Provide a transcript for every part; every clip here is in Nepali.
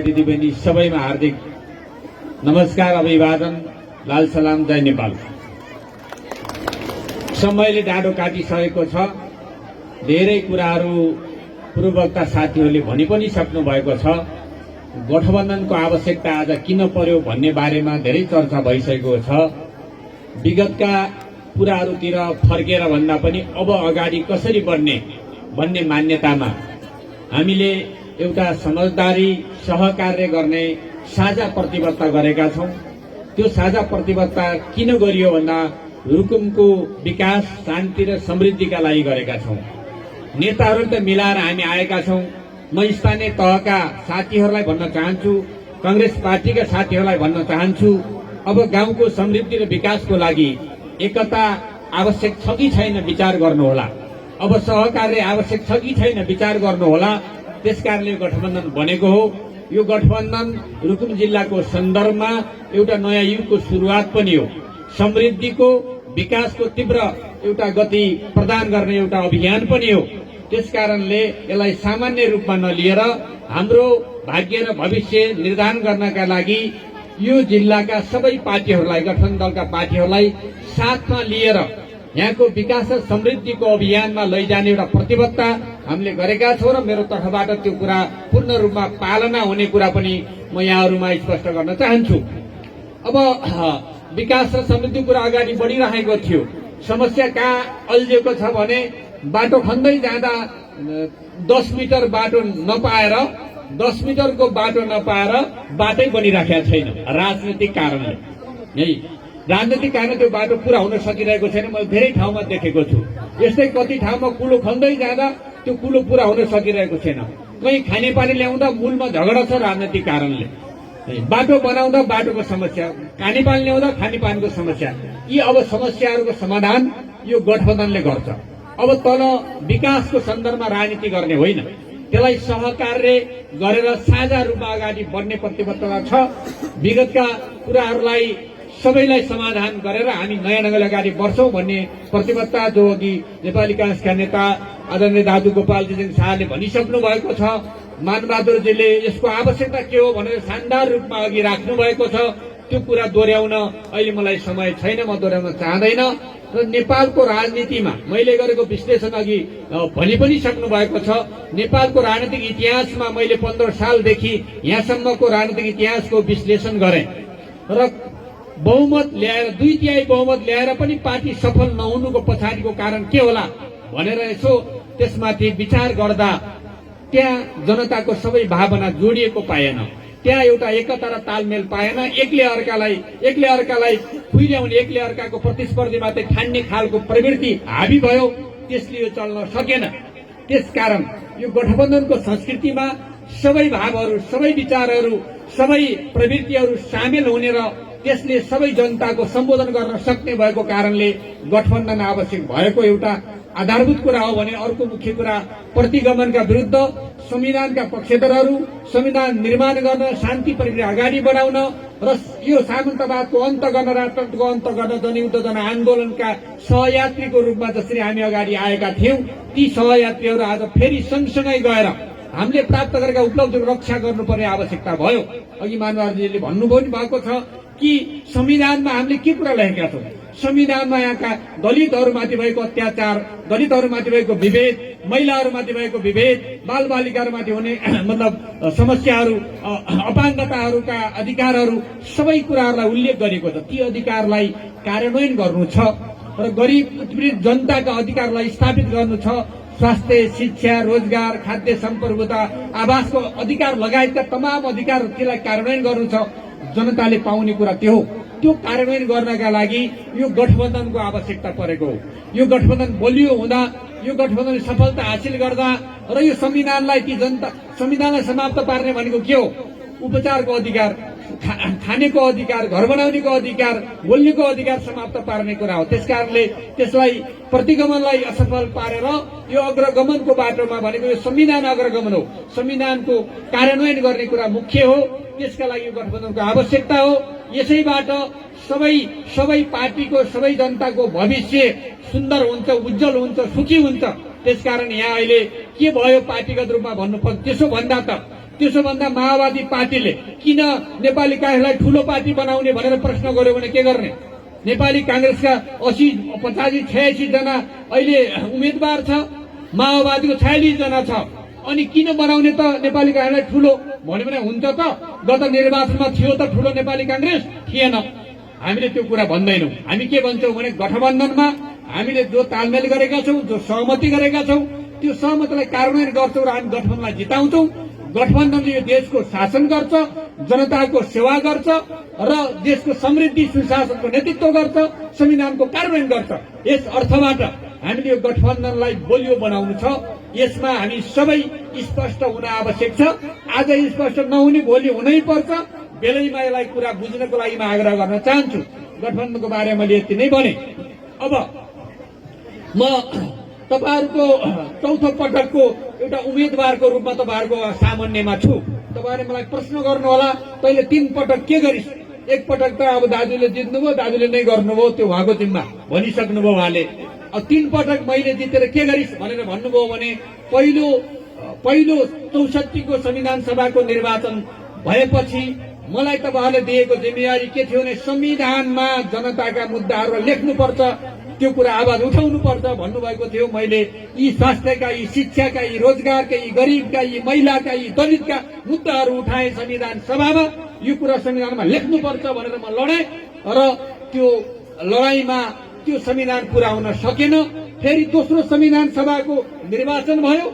दिदीबहिनी सबैमा हार्दिक नमस्कार, अभिवादन, लाल सलाम, जय नेपाल। समयले डाँडो काटिसकेको छ। धेरै कुराहरू पूर्ववक्ता साथीहरूले भनि पनि सक्नु भएको छ। गठबन्धनको आवश्यकता आज किन पर्यो भन्ने बारेमा धेरै चर्चा भइसकेको छ। विगतका कुराहरूतिर फर्केर भन्दा पनि अब अगाडि कसरी बढ्ने भन्ने मान्यतामा हामीले एउटा समझदारी सहकार्य गर्ने साझा प्रतिबद्धता गरेका छौं। त्यो साझा प्रतिबद्धता किन गरियो भन्दा रुकुमको विकास, शान्ति र समृद्धिका लागि गरेका छौं। नेताहरू त मिलाएर हामी आएका छौं। म स्थानीय तहका साथीहरूलाई भन्न चाहन्छु, कांग्रेस पार्टीका साथीहरूलाई भन्न चाहन्छु, अब गाउँको समृद्धि र विकासको लागि एकता आवश्यक छ कि छैन विचार गर्नुहोला। अब सहकार्य आवश्यक छ कि छैन विचार गर्नुहोला। त्यसकारणले गठबन्धन बनेको हो। यो गठबन्धन रुकुम जिल्लाको सन्दर्भमा एउटा नयाँ युगको सुरुवात पनि हो। समृद्धिको, विकासको तीव्र एउटा गति प्रदान गर्ने एउटा अभियान पनि हो। त्यसकारणले यसलाई सामान्य रूपमा नलिएर हाम्रो भाग्य र भविष्य निर्धारण गर्नका लागि यो जिल्लाका सबै पार्टीहरूलाई, गठबन्धन दलका पार्टीहरूलाई साथमा लिएर यहाँको विकास र समृद्धिको अभियानमा लैजाने एउटा प्रतिबद्धता हामीले गरेका छौं र मेरो तर्फबाट त्यो कुरा पूर्ण रूपमा पालना हुने कुरा पनि म यहाँहरूमा स्पष्ट गर्न चाहन्छु। अब विकास र समृद्धि कुरा अगाडि बढिरहेको थियो। समस्या कहाँ अल्झिएको छ भने बाटो खन्दै जाँदा 10 मिटर बाटो नपाएर 10 मिटरको बाटो नपाएर बाटै बनिराखेको छैन राजनीतिक कारणले। यही राजनीतिक कारण त्यो बाटो पूरा हुन सकिरहेको छैन। मैले धेरै ठाउँमा देखेको छु। यस्तै कति ठाउँमा कुलो खन्दै जाँदा त्यो कुलो पूरा हुन सकिरहेको छैन। कहीँ खानेपानी ल्याउँदा मूलमा झगडा छ राजनीतिक कारणले। बाटो बनाउँदा बाटोको समस्या, खानेपानी ल्याउँदा खानेपानीको समस्या। यी अब समस्याहरूको समाधान यो गठबन्धनले गर्छ। अब तल विकासको सन्दर्भमा राजनीति गर्ने होइन, त्यसलाई सहकार्य गरेर साझा रूपमा अगाडि बढ्ने प्रतिबद्धता छ। विगतका कुराहरूलाई सबैलाई समाधान गरेर हामी नयाँ ढंगले अगाडि बढ्छौं भन्ने प्रतिबद्धता जो अघि नेपाली कांग्रेसका नेता आदरणीय दादु गोपालजी शाहले भनिसक्नु भएको छ। मानबहादुरजीले यसको आवश्यकता के हो भनेर शानदार रूपमा अघि राख्नु भएको छ। त्यो कुरा दोहोर्याउन अहिले मलाई समय छैन, म दोहोर्याउन चाहदैन। र नेपालको राजनीतिमा मैले गरेको विश्लेषण अघि भनि पनि सक्नु भएको छ। नेपालको राजनीतिक इतिहासमा मैले 15 सालदेखि यहाँसम्मको राजनीतिक इतिहासको विश्लेषण गरेँ र बहुमत ल्याएर 2/3 बहुमत ल्याएर पनि पार्टी सफल नहुनुको पछाडिको कारण के होला भनेर यसो त्यसमाथि विचार गर्दा त्यहाँ जनताको सबै भावना जोडिएको पाएन। त्यहाँ एउटा एकता र तालमेल पाएन। एकले अर्कालाई खुइल्याउने, एकले अर्काको प्रतिस्पर्धीमाथि ठान्ने खालको प्रवृत्ति हावी भयो। त्यसले यो चल्न सकेन। त्यसकारण यो गठबन्धनको संस्कृतिमा सबै भावहरू, सबै विचारहरू, सबै प्रवृत्तिहरू सामेल हुने र त्यसले सबै जनताको सम्बोधन गर्न सक्ने भएको कारणले गठबन्धन आवश्यक भएको एउटा आधारभूत कुरा हो। भने अर्को मुख्य कुरा प्रतिगमनका विरुद्ध संविधानका पक्षधरहरू संविधान निर्माण गर्न, शान्ति प्रक्रिया अगाडि बढाउन र यो सामन्तवादको अन्त गर्न, राजतन्त्रको अन्त गर्न जनयुद्ध जनआन्दोलनका सहयात्रीको रूपमा जसरी हामी अगाडि आएका थियौं, ती सहयात्रीहरू आज फेरि सँगसँगै गएर हामीले प्राप्त गरेका उपलब्धिको रक्षा गर्नुपर्ने आवश्यकता भयो। अघि मानवजीले भन्नुभयो नि भएको छ कि संविधानमा हामीले के कुरा लेखेका छौं। संविधानमा यहाँका दलितहरूमाथि भएको अत्याचार, दलितहरूमाथि भएको विभेद, महिलाहरूमाथि भएको विभेद, बालबालिकाहरूमाथि हुने मतलब समस्याहरू, अपाङ्गताहरूका अधिकारहरू, सबै कुराहरूलाई उल्लेख गरेको छ। ती अधिकारलाई कार्यान्वयन गर्नु छ र गरिब उत्पीडित जनताका अधिकारलाई स्थापित गर्नु छ। स्वास्थ्य, शिक्षा, रोजगार, खाद्य सम्प्रभुता, आवासको अधिकार लगायतका तमाम अधिकार त्यसलाई कार्यान्वयन गर्नु छ। जनताले पाउने कुरा त्यो हो। त्यो कार्यान्वयन गर्नका लागि यो गठबन्धनको आवश्यकता परेको हो। यो गठबन्धन बलियो हुँदा, यो गठबन्धनले सफलता हासिल गर्दा र यो संविधानलाई ती जनता संविधानलाई समाप्त पार्ने भनेको के हो? उपचारको अधिकार, खानेको अधिकार, घर बनाउनेको अधिकार, बोल्नेको अधिकार समाप्त पार्ने कुरा हो। त्यसकारणले त्यसलाई प्रतिगमनलाई असफल पारेर यो अग्रगमनको बाटोमा भनेको यो संविधान अग्रगमन हो। संविधानको कार्यान्वयन गर्ने कुरा मुख्य हो। त्यसका लागि यो गठबन्धनको आवश्यकता हो। यसैबाट सबै पार्टीको, सबै जनताको भविष्य सुन्दर हुन्छ, उज्जवल हुन्छ, सुखी हुन्छ। त्यसकारण यहाँ अहिले के भयो पार्टीगत रूपमा भन्नुपर्छ त्यसो भन्दा त त्यसो भन्दा माओवादी पार्टीले किन नेपाली कांग्रेसलाई ठूलो पार्टी बनाउने भनेर प्रश्न गर्यो भने के गर्ने? नेपाली कांग्रेसका 80, 85, 86 जना अहिले उम्मेदवार छ, माओवादीको 46 जना छ। अनि किन बनाउने त नेपाली कांग्रेसलाई ठूलो भन्यो भने हुन्छ त? गत निर्वाचनमा थियो त ठूलो नेपाली कांग्रेस? थिएन। हामीले त्यो कुरा भन्दैनौँ। हामी के भन्छौँ भने गठबन्धनमा हामीले जो तालमेल गरेका छौँ, जो सहमति गरेका छौँ, त्यो सहमतिलाई कार्यान्वयन गर्छौँ र हामी गठबन्धनलाई जिताउँछौँ। गठबन्धनले यो देशको शासन गर्छ, जनताको सेवा गर्छ र देशको समृद्धि सुशासनको नेतृत्व गर्छ, संविधानको कार्यान्वयन गर्छ। यस अर्थबाट हामीले यो गठबन्धनलाई बलियो बनाउनु छ। यसमा हामी सबै स्पष्ट हुन आवश्यक छ। आज स्पष्ट नहुने भोलि हुनै पर्छ। बेलैमा यसलाई कुरा बुझ्नको लागि म आग्रह गर्न चाहन्छु। गठबन्धनको बारेमा मैले यति नै भने। अब म तपाईहरुको चौथो पटकको एउटा उम्मेदवारको रूपमा तपाईहरुको सामान्यमा छु। तपाईहरुले मलाई प्रश्न गर्नुहोला, तैले 3 पटक के गरिस्? एक पटक त अब दाजुले जित्नुभयो, दाजुले नै गर्नुभयो, त्यो उहाँको जिम्मा भनिसक्नुभयो उहाँले। अब 3 पटक मैले जितेर के गरिस् भनेर भन्नुभयो भने पहिलो 64 को संविधान सभाको निर्वाचन भएपछि मलाई तपाईहरुले दिएको जिम्मेवारी के थियो भने संविधानमा जनताका मुद्दाहरुलाई लेख्नुपर्छ, त्यो कुरा आवाज उठाउनु पर्छ भन्नुभएको थियो। मैले यी स्वास्थ्यका, यी शिक्षाका, यी रोजगारका, यी गरिबका, यी महिलाका, यी दलितका मुद्दाहरू उठाए संविधान सभामा। यो कुरा संविधानमा लेख्नुपर्छ भनेर म लडेँ र त्यो लडाईँमा त्यो संविधान पूरा हुन सकेन। फेरि दोस्रो संविधान सभाको निर्वाचन भयो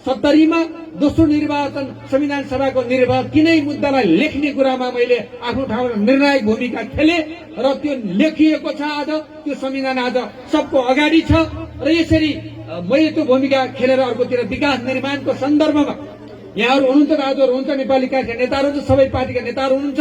70 मा। दोस्रो निर्वाचन संविधान सभाको निर्वाचन तिनै मुद्दालाई लेख्ने कुरामा मैले आफ्नो ठाउँमा निर्णायक भूमिका खेले र त्यो लेखिएको छ। आज त्यो संविधान आज सबको अगाडि छ र यसरी मैले त्यो भूमिका खेलेर अर्कोतिर विकास निर्माणको सन्दर्भमा यहाँहरू हुनुहुन्छ, दाजुहरू हुनुहुन्छ, नेपाली कांग्रेसका नेताहरू हुनुहुन्छ, सबै पार्टीका नेताहरू हुनुहुन्छ।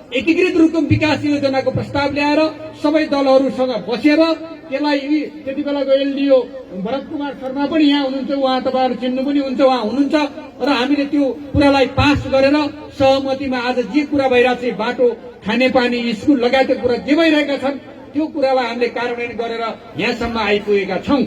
एकीकृत रूपमा विकास योजनाको प्रस्ताव ल्याएर सबै दलहरूसँग बसेर त्यसलाई त्यति बेलाको एलडीओ भरत कुमार शर्मा पनि यहाँ हुनुहुन्छ, उहाँ तपाईहरु चिन्नु पनि हुन्छ, उहाँ हुनुहुन्छ र हामीले त्यो कुरालाई पास गरेर सहमतिमा आज जे कुरा भइरहेको छ, बाटो, खानेपानी, स्कुल लगायतका कुरा जे भइरहेका छन् त्यो कुरालाई हामीले कार्यान्वयन गरेर यहाँसम्म आइपुगेका छौं।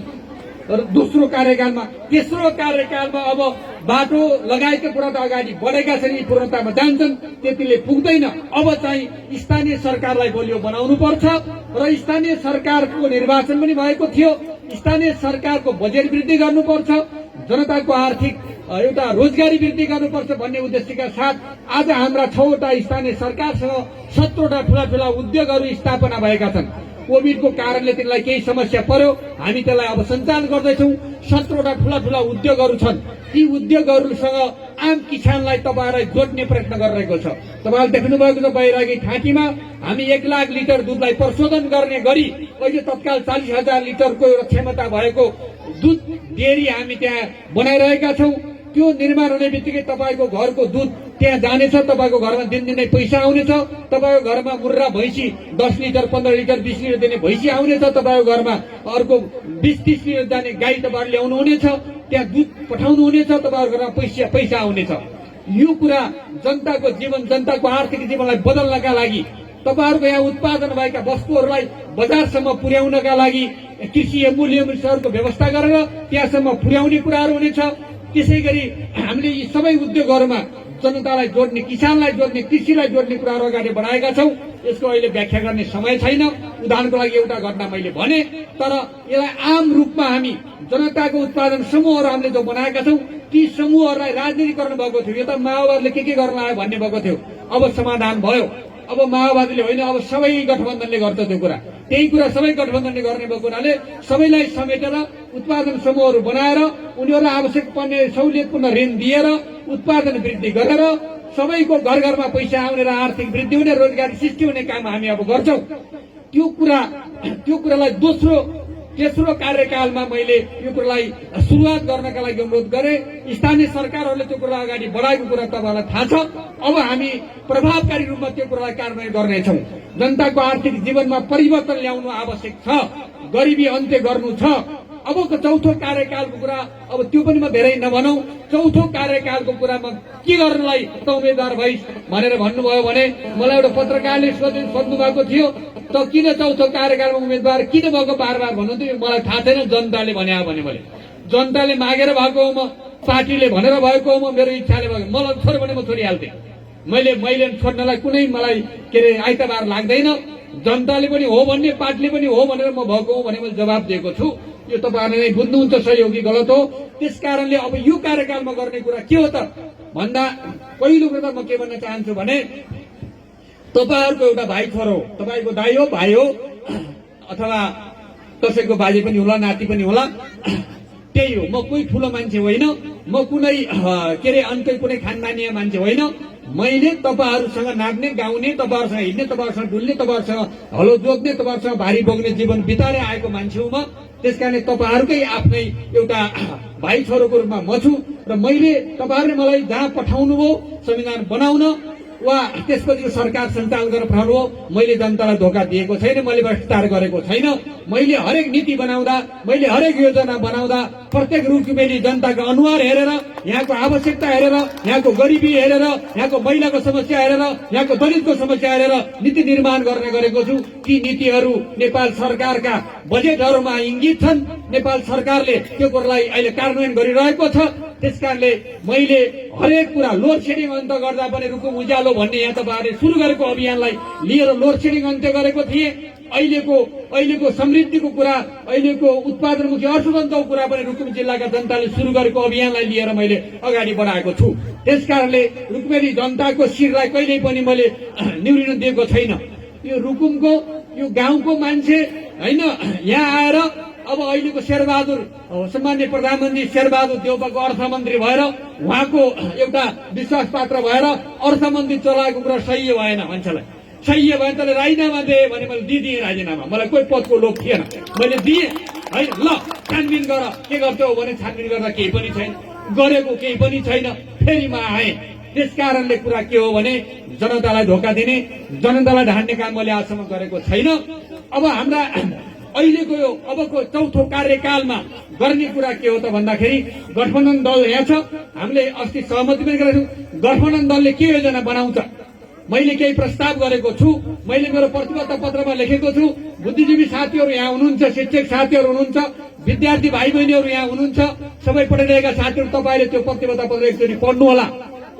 र दोस्रो कार्यकालमा, तेस्रो कार्यकालमा अब बाटो लगायतका कुरा त अगाडि बढेका छन्, यी पूर्णतामा जान्छन्, त्यतिले पुग्दैन। अब चाहिँ स्थानीय सरकारलाई बलियो बनाउनु पर्छ र स्थानीय सरकारको निर्वाचन पनि भएको थियो। स्थानीय सरकारको बजेट वृद्धि गर्नुपर्छ, जनताको आर्थिक एउटा रोजगारी वृद्धि गर्नुपर्छ भन्ने उद्देश्यका साथ आज हाम्रा 6 वटा स्थानीय सरकारसँग 17 वटा ठूला उद्योगहरू स्थापना भएका छन्। कोभिडको कारणले तिनलाई केही समस्या पर्यो, हामी त्यसलाई अब सञ्चालन गर्दैछौँ। 17 वटा ठूला उद्योगहरू छन्। ती उद्योगहरूसँग आम किसानलाई तपाईहरुलाई जोड्ने प्रयत्न गरिरहेको छ। तपाईहरुले देख्नु भएको छ बैरागी ठाँटीमा हामी 1 लाख लिटर दुधलाई प्रशोधन गर्ने गरी अहिले तत्काल 40,000 लिटरको एउटा क्षमता भएको दुध डेरी हामी त्यहाँ बनाइरहेका छौं। त्यो निर्माण हुने बित्तिकै तपाईको घरको दुध त्यहाँ जानेछ, तपाईको घरमा दिनदिनै पैसा आउनेछ। तपाईको घरमा मुर्रा भैँसी 10 लिटर, 15 लिटर, 20 लिटर दिने भैँसी आउनेछ। तपाईको घरमा अर्को 20-30 लिटर जाने गाई तपाईहरु ल्याउनु हुनेछ, त्यहाँ दुध पठाउनु हुनेछ, तपाईहरुको घरमा पैसा आउनेछ। यो कुरा जनताको जीवन, जनताको आर्थिक जीवनलाई बदल्नका लागि, तपाईहरुको यहाँ उत्पादन भएका वस्तुहरूलाई बजारसम्म पुर्याउनका लागि कृषि मूल्यहरूको व्यवस्था गरेर त्यहाँसम्म पुर्याउने कुराहरू हुनेछ। त्यसैगरी हामीले यी सबै उद्योगहरूमा जनतालाई जोड्ने, किसानलाई जोड्ने, कृषिलाई जोड्ने कुराहरू अगाडि बढाएका छौं। यसको अहिले व्याख्या गर्ने समय छैन। उदाहरणको लागि एउटा घटना मैले भने, तर यसलाई आम रूपमा हामी जनताको उत्पादन समूहहरू हामीले जो बनाएका छौं, ती समूहहरूलाई राजनीतिकरण भएको थियो। यो त माओवादीले के गर्न आयो भन्ने भएको थियो। अब समाधान भयो। अब माओवादीले होइन, अब सबै गठबन्धनले गर्छ त्यो कुरा। त्यही कुरा सबै गठबन्धनले गर्ने भएको हुनाले सबैलाई समेटेर उत्पादन समूहहरू बनाएर उनीहरूलाई आवश्यक पर्ने सहुलियतपूर्ण ऋण दिएर उत्पादन वृद्धि गरेर सबैको घर घरमा पैसा आउने र आर्थिक वृद्धि हुने, रोजगारी सृष्टि हुने काम हामी अब गर्छौं। त्यो कुरालाई तेस्रो कार्यकालमा मैले यो कुरालाई सुरुवात गर्नका लागि अनुरोध गरे। स्थानीय सरकारहरूले त्यो कुरा अगाडि बढाएको कुरा तपाईलाई थाहा छ। अब हामी प्रभावकारी रूपमा त्यो कुरालाई कार्यान्वयन गर्नेछौँ। जनताको आर्थिक जीवनमा परिवर्तन ल्याउनु आवश्यक छ, गरिबी अन्त्य गर्नु छ। अबको चौथो कार्यकालको कुरा अब त्यो पनि म धेरै नभनौं। चौथो कार्यकालको कुरामा के गर्नलाई त उम्मेदवार भइस् भनेर भन्नुभयो भने मलाई एउटा पत्रकारले सोध्नु भएको थियो, त किन चौथो कार्यकालमा उम्मेदवार किन भएको बार भन्नुहुन्थ्यो। मलाई थाहा छैन, जनताले भने मैले जनताले मागेर भएको हो। म पार्टीले भनेर भएको हो, म मेरो इच्छाले भएको, मलाई छोड्यो भने म छोडिहाल्थेँ। मैले छोड्नलाई कुनै मलाई के अरे आइतबार लाग्दैन। जनताले पनि हो भन्ने, पार्टीले पनि हो भनेर म भएको हो भने मैले जवाब दिएको छु। यो तपाईँहरूले नै बुझ्नुहुन्छ सही हो कि गलत हो। त्यस कारणले अब यो कार्यकालमा गर्ने कुरा के हो त भन्दा पहिलो कुरा म के भन्न चाहन्छु भने तपाईँहरूको एउटा भाइ छोरो, तपाईँको दाइ हो, भाइ हो, अथवा कसैको बाजे पनि होला, नाति पनि होला, त्यही हो। म कोही ठुलो मान्छे होइन, म कुनै के अरे अन्कै कुनै खानदानीय मान्छे होइन। मैले तपाईँहरूसँग नाच्ने, गाउने, तपाईँहरूसँग हिँड्ने, तपाईँहरूसँग डुल्ने, तपाईँहरूसँग हलो जोत्ने, तपाईँहरूसँग भारी बोक्ने जीवन बिताएर आएको मान्छे हुँ म। त्यस कारणले तपाईँहरूकै आफ्नै एउटा भाइ छोरोको रूपमा म छु र मैले तपाईँहरूले मलाई जहाँ पठाउनु हो संविधान बनाउन वा त्यसपछि सरकार सञ्चालन गरेर पठाउनु हो, मैले जनतालाई धोका दिएको छैन, मैले भ्रष्टाचार गरेको छैन। मैले हरेक नीति बनाउँदा, मैले हरेक योजना बनाउँदा प्रत्येक रुखमेली जनताको अनुहार हेरेर, यहाँको आवश्यकता हेरेर, यहाँको गरिबी हेरेर, यहाँको महिलाको समस्या हेरेर, यहाँको दलितको समस्या हेरेर नीति निर्माण गर्ने गरेको छु। ती नीतिहरू नेपाल सरकारका बजेटहरूमा इङ्गित छन्। नेपाल सरकारले त्यो कुरालाई अहिले कार्यान्वयन गरिरहेको छ। त्यसकारणले मैले हरेक कुरा लोड सेडिङ अन्त्य गर्दा पनि रुकुम उज्यालो भन्ने यहाँ तपाईँहरूले सुरु गरेको अभियानलाई लिएर लोड सेडिङ अन्त्य गरेको थिएँ। अहिलेको समृद्धिको कुरा, अहिलेको उत्पादनमुखी अर्थतन्त्रको कुरा पनि रुकुम जिल्लाका जनताले सुरु गरेको अभियानलाई लिएर मैले अगाडि बढाएको छु। त्यसकारणले रुकुमेली जनताको शिरलाई कहिल्यै पनि मैले निहुरिन दिएको छैन। यो रुकुमको, यो गाउँको मान्छे होइन, यहाँ आएर अब अहिलेको शेरबहादुर, सम्मान्य प्रधानमन्त्री शेरबहादुर देउपाको अर्थमन्त्री भएर उहाँको एउटा विश्वास पात्र भएर अर्थमन्त्री चलाएको कुरा सही भएन मान्छेलाई। सही भएन तले राजीनामा दिए भने मैले दिदिएँ राजीनामा। मलाई कोही पदको लोभ थिएन, मैले दिएँ है। ल छानबिन गर, के गर्छौ भने छानबिन गर्दा केही पनि छैन, गरेको केही पनि छैन, फेरि म आएँ। त्यस कारणले कुरा के हो भने जनतालाई धोका दिने, जनतालाई ढाड्ने काम मैले आजसम्म गरेको छैन। अब हाम्रा अहिलेको यो अबको चौथो कार्यकालमा गर्ने कुरा के हो त भन्दाखेरि गठबन्धन दल यहाँ छ। हामीले अस्ति सहमति पनि गरेको छौँ। गठबन्धन दलले के योजना बनाउँछ, मैले केही प्रस्ताव गरेको छु। मैले मेरो प्रतिबद्धता पत्रमा लेखेको छु। बुद्धिजीवी साथीहरू यहाँ हुनुहुन्छ, शिक्षक साथीहरू हुनुहुन्छ, विद्यार्थी भाइ बहिनीहरू यहाँ हुनुहुन्छ, सबै पढिरहेका साथीहरू, तपाईँले त्यो प्रतिबद्धता पत्र एकचोटि पढ्नु होला,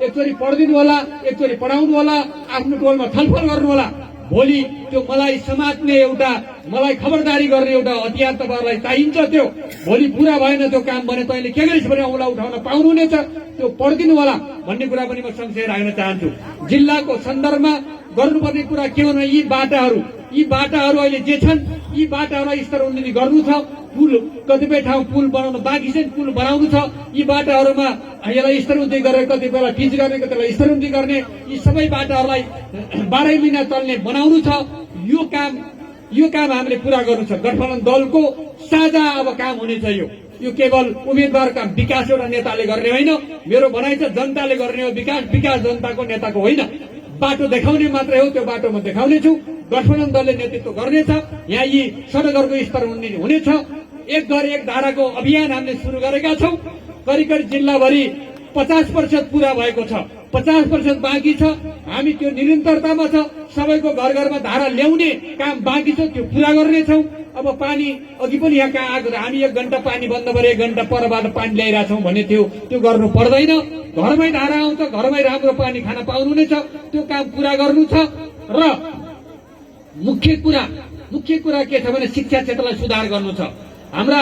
एकचोटि पढिदिनु होला, एकचोटि पढाउनु होला, आफ्नो टोलमा छलफल गर्नु होला। भोलि त्यो मलाई समात्ने एउटा, मलाई खबरदारी गर्ने एउटा हतियार तपाईँहरूलाई चाहिन्छ। त्यो भोलि पुरा भएन त्यो काम भने तैँले के गरिस् भने औँला उठाउन पाउनुहुनेछ। त्यो पढिदिनु होला भन्ने कुरा पनि म सँगसँगै राख्न चाहन्छु। जिल्लाको सन्दर्भमा गर्नुपर्ने कुरा के हो भने यी बाटाहरू अहिले जे छन्, यी बाटाहरूलाई स्तर उन्नति गर्नु छ। पुल कतिपय ठाउँ पुल बनाउन बाँकी छ, पुल बनाउनु छ। यी बाटाहरूमा यसलाई स्तर उन्नति गरेर कतिपय पिच गर्ने, कतिलाई स्तर उन्नति गर्ने, यी सबै बाटाहरूलाई 12 महिना चल्ने बनाउनु छ। यो काम हामीले पुरा गर्नु छ। गठबन्धन दलको साझा अब काम हुनेछ। यो केवल उम्मेद्वारका विकास एउटा नेताले गर्ने होइन, मेरो भनाइ छ जनताले गर्ने हो। विकास जनताको नेताको होइन। बाटो देखाउने मात्रै हो, त्यो बाटो म देखाउने छु। गठबन्धन दलले नेतृत्व गर्नेछ। यहाँ यी सडकहरूको स्तर उन्नति हुनेछ। एक घर एक धाराको अभियान हामीले सुरु गरेका छौँ। करिब जिल्लाभरि 50% पूरा भएको छ, 50% बाँकी छ। हामी त्यो निरन्तरतामा छ। सबैको घर घरमा धारा ल्याउने काम बाँकी छ, त्यो पूरा गर्नेछौँ। अब पानी अघि पनि यहाँ कहाँ आएको, हामी 1 घण्टा पानी बन्द गरे 1 घण्टा परबाट पानी ल्याइरहेको छौँ भने त्यो गर्नु पर्दैन। घरमै धारा आउँछ, घरमै राम्रो पानी खान पाउनुहुनेछ। त्यो काम पूरा गर्नु छ। र मुख्य कुरा के छ भने शिक्षा क्षेत्रलाई सुधार गर्नु छ। हाम्रा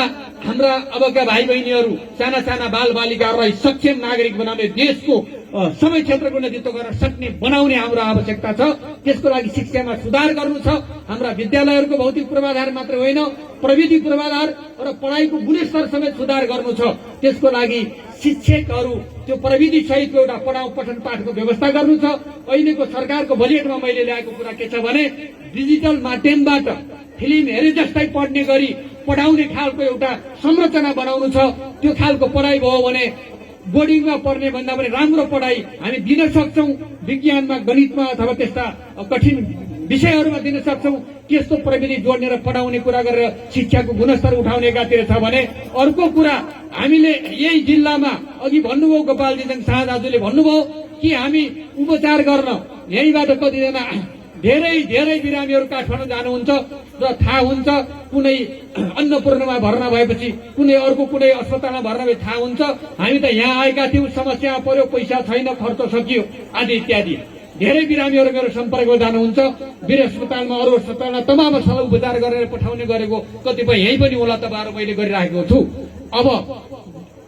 अबका भाइ बहिनीहरू, साना बालबालिकाहरूलाई सक्षम नागरिक बनाउने, देशको सबै क्षेत्रको नेतृत्व गर्न सक्ने बनाउने हाम्रो आवश्यकता छ। त्यसको लागि शिक्षामा सुधार गर्नु छ। हाम्रा विद्यालयहरूको भौतिक पूर्वाधार मात्र होइन, प्रविधि पूर्वाधार र पढाइको गुणस्तर समेत सुधार गर्नु छ। त्यसको लागि शिक्षकहरू त्यो प्रविधि सहितको एउटा पठन पाठको व्यवस्था गर्नु छ। अहिलेको सरकारको बजेटमा मैले ल्याएको कुरा के छ भने डिजिटल माध्यमबाट फिल्म हेरे जस्तै पढ्ने गरी पढाउने खालको एउटा संरचना बनाउनु छ। त्यो खालको पढाइ भयो भने बोर्डिङमा पढ्ने भन्दा पनि राम्रो पढाइ हामी दिन सक्छौँ। विज्ञानमा, गणितमा अथवा त्यस्ता कठिन विषयहरूमा दिन सक्छौँ। त्यस्तो प्रविधि जोड्ने र पढाउने कुरा गरेर शिक्षाको गुणस्तर उठाउने एकातिर छ भने अर्को कुरा हामीले यही जिल्लामा अघि भन्नुभयो, गोपालजी शाह दाजुले भन्नुभयो कि हामी उपचार गर्न यहीँबाट कतिजना धेरै धेरै बिरामीहरू काठमाडौँ जानुहुन्छ र थाहा हुन्छ कुनै अन्नपूर्णमा भर्ना भएपछि कुनै अर्को कुनै अस्पतालमा भर्ना भए थाहा हुन्छ हामी त यहाँ आएका थियौँ, समस्या पर्यो, पैसा छैन, खर्च सकियो आदि इत्यादि। धेरै बिरामीहरू मेरो सम्पर्कमा जानुहुन्छ, वीर अस्पतालमा, अरू अस्पतालमा तमाम सल्लाह उपचार गरेर पठाउने गरेको कतिपय यहीँ पनि होला तपाईँहरू मैले गरिराखेको छु। अब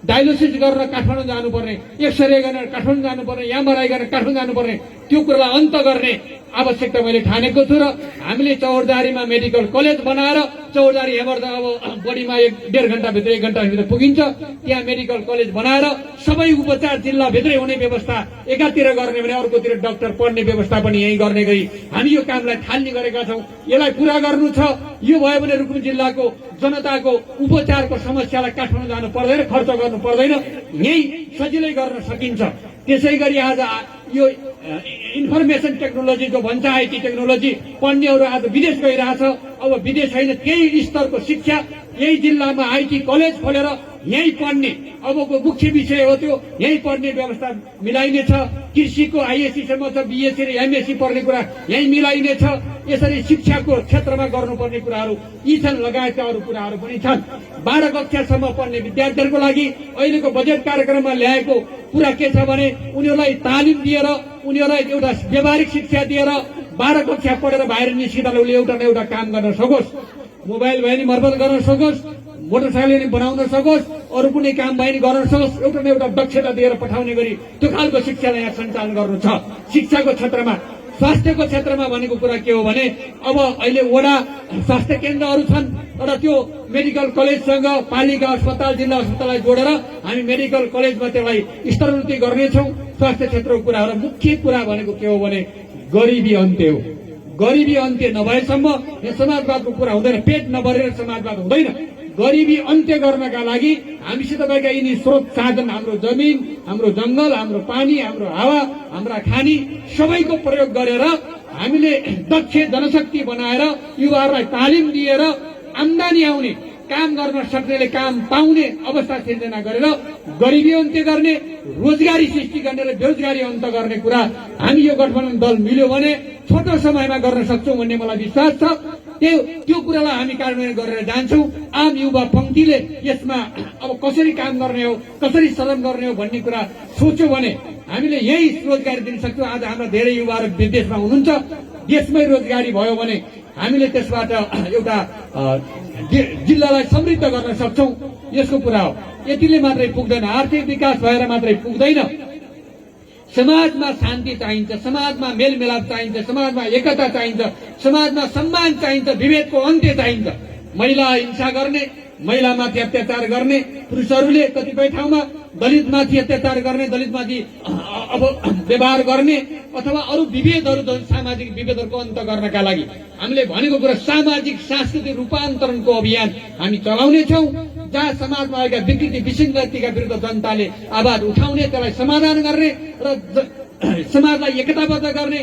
डायलिसिस गर्न काठमाडौँ जानुपर्ने, एक्सरे गर्न काठमाडौँ जानुपर्ने, एमआरआई गर्न काठमाडौँ जानुपर्ने, त्यो कुरालाई अन्त गर्ने आवश्यकता मैले ठानेको छु र हामीले चौरदारीमा मेडिकल कलेज बनाएर चौरदारी हेमर्दा अब बढीमा 1.5 घण्टाभित्र 1 घण्टाभित्र पुगिन्छ, त्यहाँ मेडिकल कलेज बनाएर सबै उपचार जिल्लाभित्रै हुने व्यवस्था एकातिर गर्ने भने अर्कोतिर डाक्टर पढ्ने व्यवस्था पनि यही गर्ने गरी हामी यो कामलाई थाल्ने गरेका छौँ। यसलाई पुरा गर्नु छ। यो भयो भने रुकुम जिल्लाको जनताको उपचारको समस्यालाई काठमाडौँ जानु पर्दैन, खर्च गर्नु पर्दैन, यही सजिलै गर्न सकिन्छ। त्यसै गरी आज यो इन्फर्मेसन टेक्नोलोजी जो भन्छ आइटी टेक्नोलोजी पढ्नेहरू आज विदेश गइरहेछ। अब विदेश होइन, त्यही स्तरको शिक्षा यही जिल्लामा आइटी कलेज खोलेर यही पढ्ने अबको मुख्य विषय हो, त्यो यही पढ्ने व्यवस्था मिलाइनेछ। कृषिको आइएससीसम्म छ, बिएससी र एमएससी पढ्ने कुरा यही मिलाइनेछ। यसरी शिक्षाको क्षेत्रमा गर्नुपर्ने कुराहरू यी छन्, लगायतका अरू कुराहरू पनि छन्। 12 कक्षासम्म पढ्ने विद्यार्थीहरूको लागि अहिलेको बजेट कार्यक्रममा ल्याएको कुरा के छ भने उनीहरूलाई तालिम दिएर, उनीहरूलाई एउटा व्यावहारिक शिक्षा दिएर 12 कक्षा पढेर बाहिर निस्किँदा उसले एउटा न एउटा काम गर्न सकोस्, मोबाइल भयो नि मर्मत गर्न सकोस्, मोटरसाइकल नि बनाउन सकोस्, अरू कुनै काम भयो नि गर्न सकोस्, एउटा न एउटा दक्षता दिएर पठाउने गरी त्यो खालको शिक्षालाई यहाँ सञ्चालन गर्नु छ। शिक्षाको क्षेत्रमा, स्वास्थ्यको क्षेत्रमा भनेको कुरा के हो भने अब अहिले वडा स्वास्थ्य केन्द्रहरू छन् र त्यो मेडिकल कलेजसँग पालिका अस्पताल, जिल्ला अस्पताललाई जोडेर हामी मेडिकल कलेजमा त्यसलाई स्तरोन्नति गर्नेछौँ। स्वास्थ्य क्षेत्रको कुराहरू मुख्य कुरा भनेको के हो भने गरिबी अन्त्य हो। गरिबी अन्त्य नभएसम्म यो समाजवादको कुरा हुँदैन, पेट नभरेर समाजवाद हुँदैन। गरिबी अन्त्य गर्नका लागि हामीसित भएका यिनी स्रोत साधन, हाम्रो जमिन, हाम्रो जंगल, हाम्रो पानी, हाम्रो हावा, हाम्रा खानी सबैको प्रयोग गरेर हामीले दक्ष जनशक्ति बनाएर युवाहरूलाई तालिम दिएर आम्दानी आउने, काम गर्न सक्नेले काम पाउने अवस्था सिर्जना गरेर गरिबी अन्त्य गर्ने, रोजगारी सृष्टि गर्ने र बेरोजगारी अन्त्य गर्ने कुरा हामी यो गठबन्धन दल मिल्यो भने छोटो समयमा गर्न सक्छौँ भन्ने मलाई विश्वास छ। त्यो कुरालाई हामी कार्यान्वयन गरेर जान्छौँ। आम युवा पंक्तिले यसमा अब कसरी काम गर्ने हो, कसरी श्रम गर्ने हो भन्ने कुरा सोच्यो भने हामीले यही रोजगारी दिन सक्छौँ। आज हाम्रा धेरै युवाहरू विदेशमा हुनुहुन्छ, देशमै रोजगारी भयो भने हामीले त्यसबाट एउटा जिल्लालाई समृद्ध गर्न सक्छौँ। यसको कुरा हो। यतिले मात्रै पुग्दैन, आर्थिक विकास भएर मात्रै पुग्दैन। समाजमा शान्ति चाहिन्छ, समाजमा मेलमिलाप चाहिन्छ, समाजमा एकता चाहिन्छ, समाजमा सम्मान चाहिन्छ, विभेदको अन्त्य चाहिन्छ। महिला हिंसा गर्ने, महिलामाथि अत्याचार गर्ने पुरुषहरूले कतिपय ठाउँमा, दलितमाथि अत्याचार गर्ने, दलितमाथि अब व्यवहार गर्ने अथवा अरू विभेदहरू, सामाजिक विभेदहरूको अन्त गर्नका लागि हामीले भनेको कुरा सामाजिक सांस्कृतिक रूपान्तरणको अभियान हामी चलाउनेछौँ। जहाँ समाजमा आएका विकृति विसङ्गतिका विरुद्ध जनताले आवाज उठाउने, त्यसलाई समाधान गर्ने र समाजलाई एकताबद्ध गर्ने,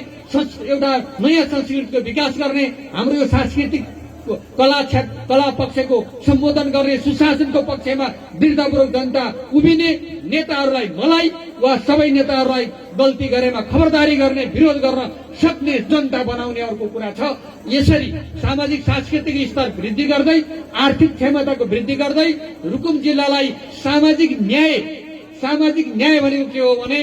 एउटा नयाँ संस्कृतिको विकास गर्ने, हाम्रो यो सांस्कृतिक कला पक्षको सम्बोधन गर्ने, सुशासनको पक्षमा दृढतापूर्वक जनता उभिने नेताहरूलाई, मलाई वा सबै नेताहरूलाई गल्ती गरेमा खबरदारी गर्ने, विरोध गर्न सक्ने जनता बनाउने अर्को कुरा छ। यसरी सामाजिक सांस्कृतिक स्तर वृद्धि गर्दै, आर्थिक क्षमताको वृद्धि गर्दै रुकुम जिल्लालाई सामाजिक न्याय भनेको के हो भने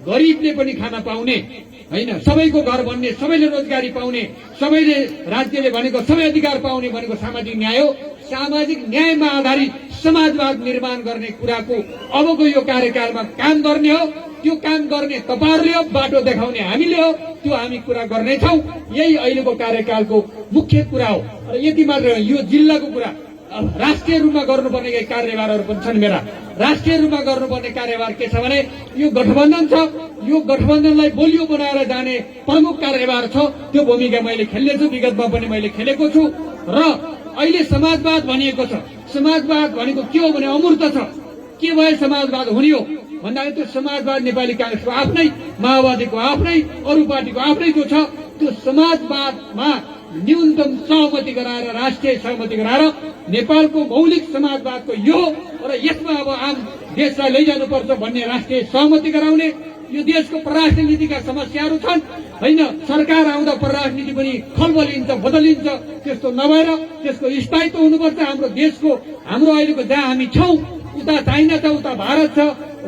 गरिबले पनि खान पाउने होइन, सबैको घर बन्ने, सबैले रोजगारी पाउने, सबैले राज्यले भनेको सबै अधिकार पाउने भनेको सामाजिक न्याय हो। सामाजिक न्यायमा आधारित समाजवाद निर्माण गर्ने कुराको अबको यो कार्यकालमा काम गर्ने हो। त्यो काम गर्ने तपाईहरुले हो, बाटो देखाउने हामीले हो। त्यो हामी कुरा गर्नेछौँ। यही अहिलेको कार्यकालको मुख्य कुरा हो। र यति मात्र यो जिल्लाको कुरा, राष्ट्रिय रूपमा गर्नुपर्ने केही कार्यभारहरू पनि छन् मेरा। राष्ट्रिय रूपमा गर्नुपर्ने कार्यभार के छ भने यो गठबन्धन छ, यो गठबन्धनलाई बलियो बनाएर जाने प्रमुख कार्यभार छ। त्यो भूमिका मैले खेल्नेछु, विगतमा पनि मैले खेलेको छु। र अहिले समाजवाद भनिएको छ। समाजवाद भनेको के हो भने अमूर्त छ। के भए समाजवाद हुने हो भन्दाखेरि त्यो समाजवाद नेपाली कांग्रेसको आफ्नै, माओवादीको आफ्नै, अरू पार्टीको आफ्नै जो छ, त्यो समाजवादमा न्यूनतम सहमति गराएर, राष्ट्रिय सहमति गराएर नेपालको मौलिक समाजवादको यो र यसमा अब आम देशलाई लैजानुपर्छ भन्ने राष्ट्रिय सहमति गराउने यो देशको परराष्ट्र नीतिका समस्याहरू छन् होइन। सरकार आउँदा परराष्ट्र नीति पनि खलबलिन्छ, बदलिन्छ। त्यस्तो नभएर त्यसको स्थायित्व हुनुपर्छ। हाम्रो देशको, हाम्रो अहिलेको जहाँ हामी छौँ, उता चाइना छ, उता भारत छ,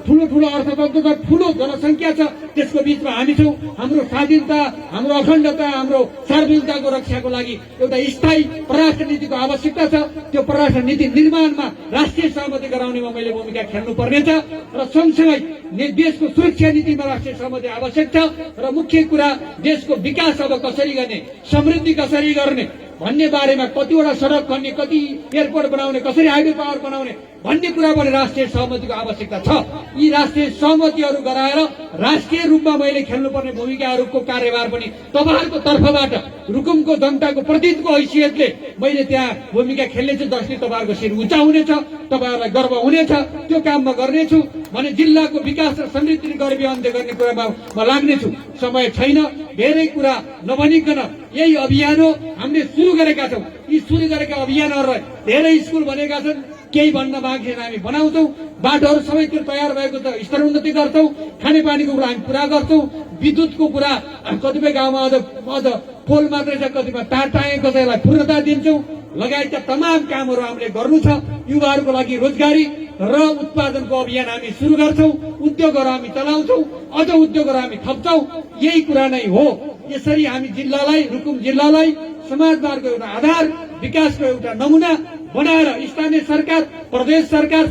ठुलो ठुलो अर्थतन्त्र छ, ठुलो जनसङ्ख्या छ, त्यसको बीचमा हामी छौँ। हाम्रो स्वाधीनता, हाम्रो अखण्डता, हाम्रो सार्वभौमिकताको रक्षाको लागि एउटा स्थायी परराष्ट्र नीतिको आवश्यकता छ। त्यो परराष्ट्र नीति निर्माणमा राष्ट्रिय सहमति गराउनेमा मैले भूमिका खेल्नुपर्नेछ र सँगसँगै देशको सुरक्षा नीतिमा राष्ट्रिय सहमति आवश्यक छ र मुख्य कुरा देशको विकास अब कसरी गर्ने, समृद्धि कसरी गर्ने भन्ने बारेमा कतिवटा सडक खन्ने, कति एयरपोर्ट बनाउने, कसरी हाइड्रो पावर बनाउने भन्ने कुरा पनि राष्ट्रिय सहमतिको आवश्यकता छ। यी राष्ट्रिय सहमतिहरू गराएर राष्ट्रिय रूपमा मैले खेल्नुपर्ने भूमिकाहरूको कार्यभार पनि तपाईँहरूको तर्फबाट रुकुमको जनताको प्रतिनिधिको हैसियतले मैले त्यहाँ भूमिका खेल्नेछु, जसले तपाईँहरूको शिर उच्चा हुनेछ, तपाईँहरूलाई गर्व हुनेछ। त्यो काम म गर्नेछु भने जिल्लाको विकास र समृद्धि गरिबी अन्त्य गर्ने कुरामा म लाग्नेछु। समय छैन, धेरै कुरा नभनिकन यही अभियान हो, हामीले सुरु गरेका छौँ। यी सुरु गरेका अभियानहरूलाई धेरै स्कुल बनेका छन्, केही भन्न बाँकी छैन, हामी बनाउँछौँ। बाटोहरू सबैतिर तयार भएको छ, स्तरोन्नति गर्छौँ। खानेपानीको कुरा हामी पुरा गर्छौँ। विद्युतको कुरा कतिपय गाउँमा अझ पोल मात्रै छ, कतिपय तार टाँगेको छ, यसलाई पूर्णता दिन्छौँ। लगायतका तमाम कामहरू हामीले गर्नु छ। युवाहरूको लागि रोजगारी र उत्पादनको अभियान हामी सुरु गर्छौँ। उद्योगहरू हामी चलाउँछौँ, अझ उद्योगहरू हामी थप्छौँ। यही कुरा नै हो। यसरी हामी जिल्लालाई, रुकुम जिल्लालाई समाजवादको एउटा आधार, विकासको एउटा नमुना बनाएर स्थानीय सरकार, प्रदेश सरकार